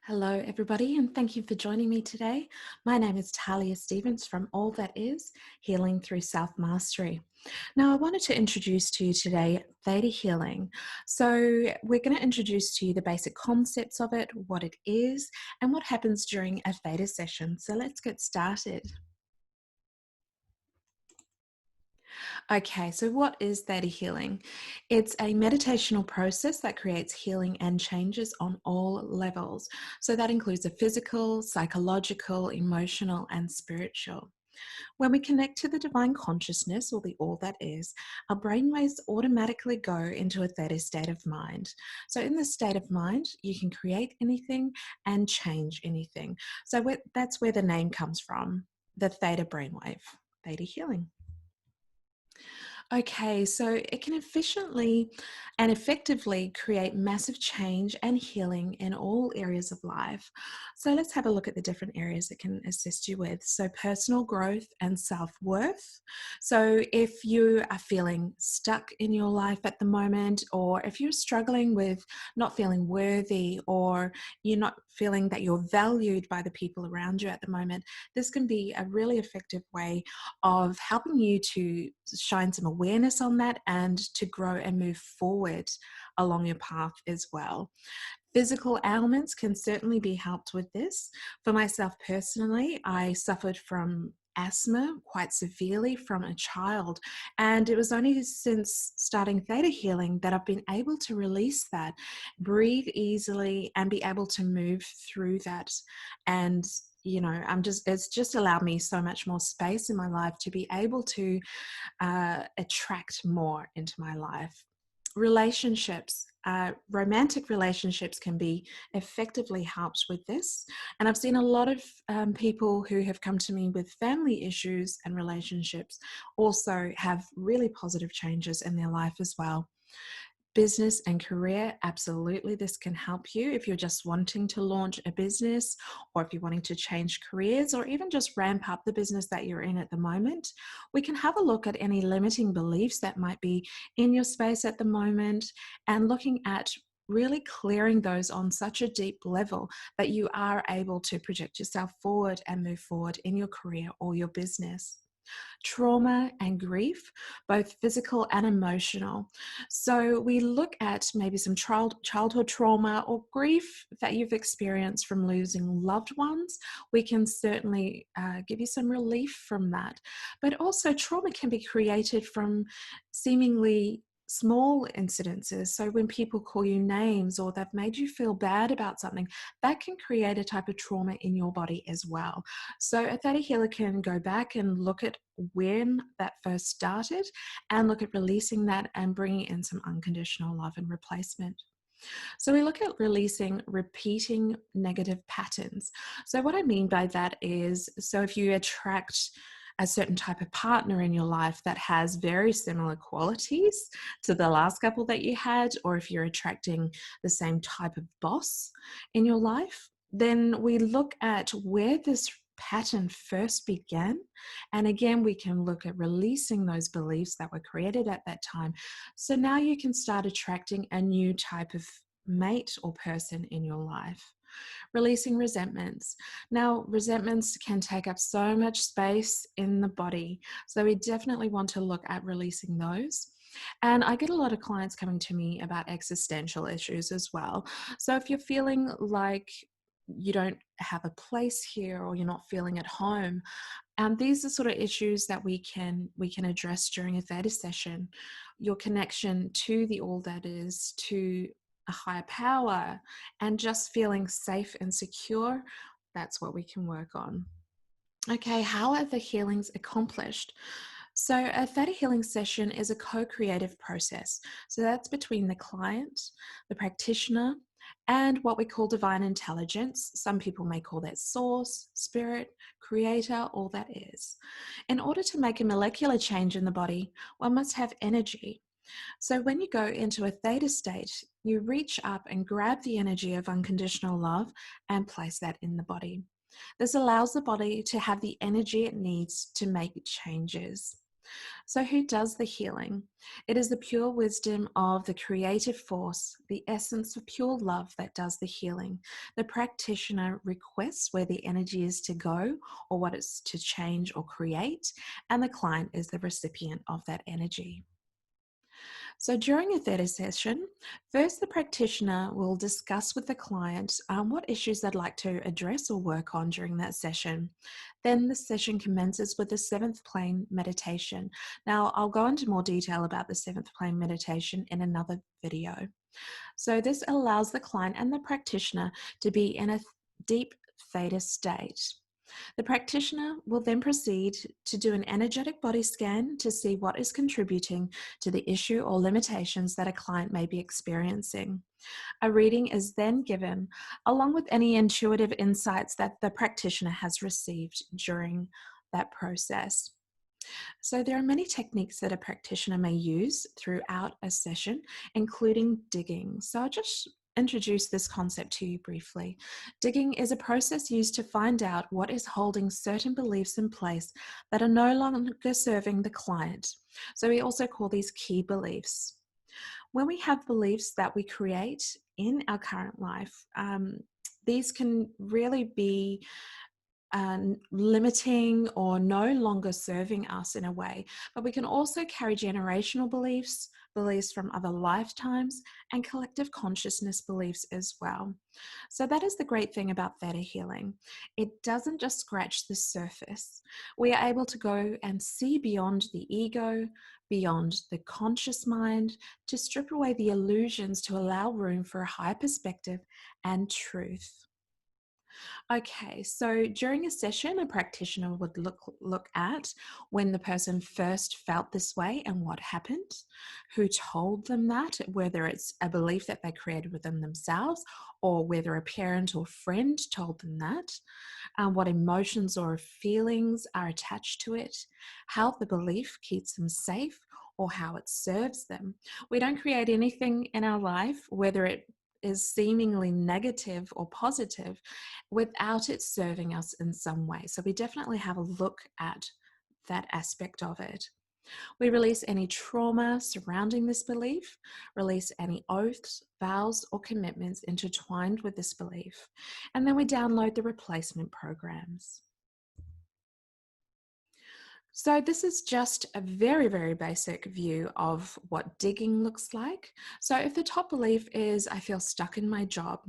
Hello, everybody, and thank you for joining me today. My name is Talia Stevens from All That Is Healing Through Self Mastery. Now, I wanted to introduce to you today Theta Healing. So, we're going to introduce to you the basic concepts of it, what it is, and what happens during a Theta session. So, let's get started. Okay, so what is Theta healing? It's a meditational process that creates healing and changes on all levels. So that includes the physical, psychological, emotional, and spiritual. When we connect to the divine consciousness, or the all that is, our brainwaves automatically go into a theta state of mind. So in this state of mind, you can create anything and change anything. So that's where the name comes from, the theta brainwave, theta healing. Okay, so it can efficiently and effectively create massive change and healing in all areas of life. So let's have a look at the different areas it can assist you with. So, personal growth and self worth. So, if you are feeling stuck in your life at the moment, or if you're struggling with not feeling worthy, or you're not feeling that you're valued by the people around you at the moment, this can be a really effective way of helping you to shine some awareness on that and to grow and move forward along your path as well. Physical ailments can certainly be helped with this. For myself personally, I suffered from asthma quite severely from a child, and it was only since starting theta healing that I've been able to release that, breathe easily, and be able to move through that. And it's just allowed me so much more space in my life to be able to attract more into my life. Relationships, romantic relationships can be effectively helped with this. And I've seen a lot of people who have come to me with family issues and relationships also have really positive changes in their life as well. Business and career, absolutely, this can help you if you're just wanting to launch a business, or if you're wanting to change careers, or even just ramp up the business that you're in at the moment. We can have a look at any limiting beliefs that might be in your space at the moment, and looking at really clearing those on such a deep level that you are able to project yourself forward and move forward in your career or your business. Trauma and grief, both physical and emotional. So we look at maybe some childhood trauma or grief that you've experienced from losing loved ones. We can certainly give you some relief from that. But also, trauma can be created from seemingly small incidences. So when people call you names, or they've made you feel bad about something, that can create a type of trauma in your body as well. So a theta healer can go back and look at when that first started, and look at releasing that and bringing in some unconditional love and replacement. So we look at releasing repeating negative patterns. So what I mean by that is, so if you attract a certain type of partner in your life that has very similar qualities to the last couple that you had, or if you're attracting the same type of boss in your life, then we look at where this pattern first began. And again, we can look at releasing those beliefs that were created at that time. So now you can start attracting a new type of mate or person in your life. Releasing resentments. Now, resentments can take up so much space in the body. So we definitely want to look at releasing those. And I get a lot of clients coming to me about existential issues as well. So if you're feeling like you don't have a place here, or you're not feeling at home, these are sort of issues that we can address during a theta session. Your connection to the all that is, to a higher power, and just feeling safe and secure, that's what we can work on. Okay, how are the healings accomplished? So a theta healing session is a co-creative process. So that's between the client, the practitioner, and what we call divine intelligence. Some people may call that source, spirit, creator, all that is. In order to make a molecular change in the body, one must have energy. So when you go into a theta state, you reach up and grab the energy of unconditional love and place that in the body. This allows the body to have the energy it needs to make changes. So, who does the healing? It is the pure wisdom of the creative force, the essence of pure love that does the healing. The practitioner requests where the energy is to go or what it's to change or create, and the client is the recipient of that energy. So during a theta session, first the practitioner will discuss with the client what issues they'd like to address or work on during that session. Then the session commences with the seventh plane meditation. Now I'll go into more detail about the seventh plane meditation in another video. So this allows the client and the practitioner to be in a deep theta state. The practitioner will then proceed to do an energetic body scan to see what is contributing to the issue or limitations that a client may be experiencing. A reading is then given, along with any intuitive insights that the practitioner has received during that process. So, there are many techniques that a practitioner may use throughout a session, including digging. So, I'll just introduce this concept to you briefly. Digging is a process used to find out what is holding certain beliefs in place that are no longer serving the client. So, we also call these key beliefs. When we have beliefs that we create in our current life, these can really be limiting or no longer serving us in a way. But we can also carry generational beliefs, beliefs from other lifetimes, and collective consciousness beliefs as well. So that is the great thing about theta healing. It doesn't just scratch the surface. We are able to go and see beyond the ego, beyond the conscious mind, to strip away the illusions to allow room for a higher perspective and truth. Okay, so during a session, a practitioner would look at when the person first felt this way and what happened, who told them that, whether it's a belief that they created within themselves or whether a parent or friend told them that, what emotions or feelings are attached to it, how the belief keeps them safe or how it serves them. We don't create anything in our life, whether it is seemingly negative or positive, without it serving us in some way. So we definitely have a look at that aspect of it. We release any trauma surrounding this belief, release any oaths, vows, or commitments intertwined with this belief, and then we download the replacement programs. So this is just a very, very basic view of what digging looks like. So if the top belief is, I feel stuck in my job,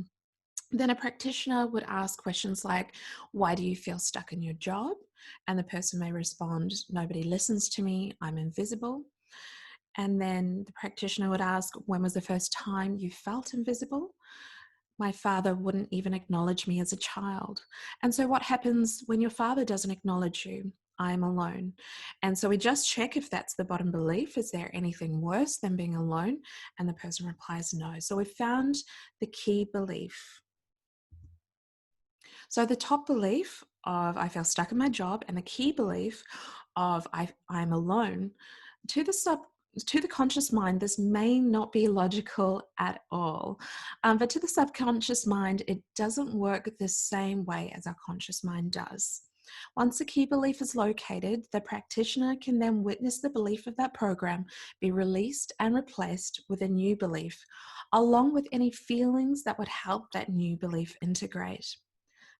then a practitioner would ask questions like, why do you feel stuck in your job? And the person may respond, nobody listens to me, I'm invisible. And then the practitioner would ask, when was the first time you felt invisible? My father wouldn't even acknowledge me as a child. And so what happens when your father doesn't acknowledge you? I'm alone. And so we just check if that's the bottom belief. Is there anything worse than being alone? And the person replies no. So we've found the key belief. So the top belief of I feel stuck in my job and the key belief of I'm alone, to the conscious mind, this may not be logical at all. But to the subconscious mind, it doesn't work the same way as our conscious mind does. Once a key belief is located, the practitioner can then witness the belief of that program be released and replaced with a new belief, along with any feelings that would help that new belief integrate.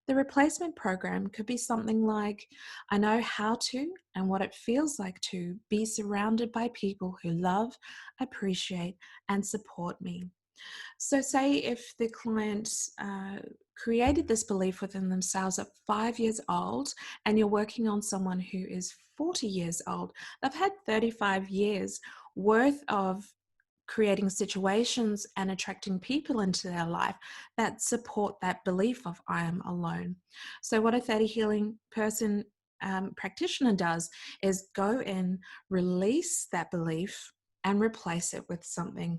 The replacement program could be something like, I know how to and what it feels like to be surrounded by people who love, appreciate, and support me. So, say if the client created this belief within themselves at 5 years old, and you're working on someone who is 40 years old, they've had 35 years worth of creating situations and attracting people into their life that support that belief of I am alone. So what a theta healing person practitioner does is go in, release that belief and replace it with something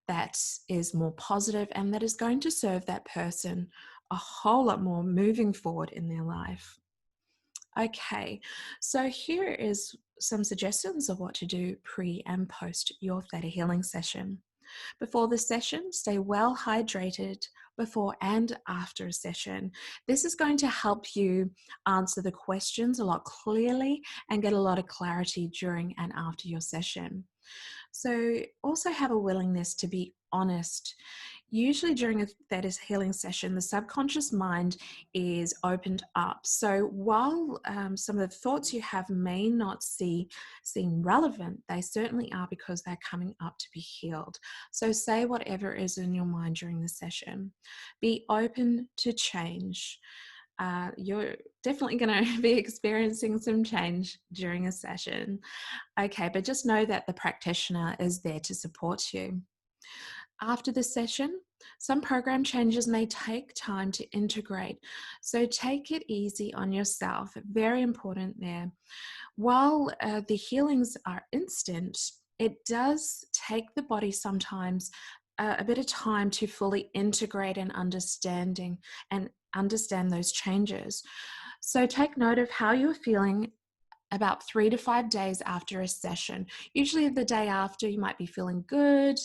that is more positive and that is going to serve that person a whole lot more moving forward in their life. Okay, so here is some suggestions of what to do pre and post your theta healing session. Before the session, stay well hydrated before and after a session. This is going to help you answer the questions a lot clearly and get a lot of clarity during and after your session. So, also have a willingness to be honest. Usually, during a theta healing session, the subconscious mind is opened up. So, while some of the thoughts you have may not seem relevant, they certainly are because they're coming up to be healed. So, say whatever is in your mind during the session. Be open to change. You're definitely going to be experiencing some change during a session. Okay, but just know that the practitioner is there to support you. After the session, some program changes may take time to integrate, so take it easy on yourself. Very important there. While the healings are instant, it does take the body sometimes a bit of time to fully integrate and understand those changes. So take note of how you're feeling about 3 to 5 days after a session. Usually the day after you might be feeling good,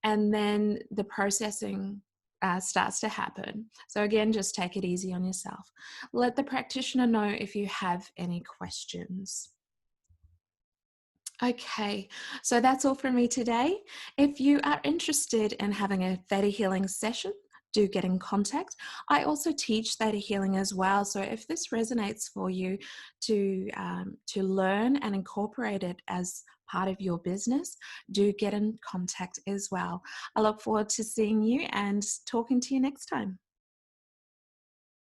and then the processing starts to happen. So again, just take it easy on yourself. Let the practitioner know if you have any questions. Okay, so that's all from me today. If you are interested in having a theta healing session, do get in contact. I also teach theta healing as well, so if this resonates for you to learn and incorporate it as part of your business, do get in contact as well. I look forward to seeing you and talking to you next time.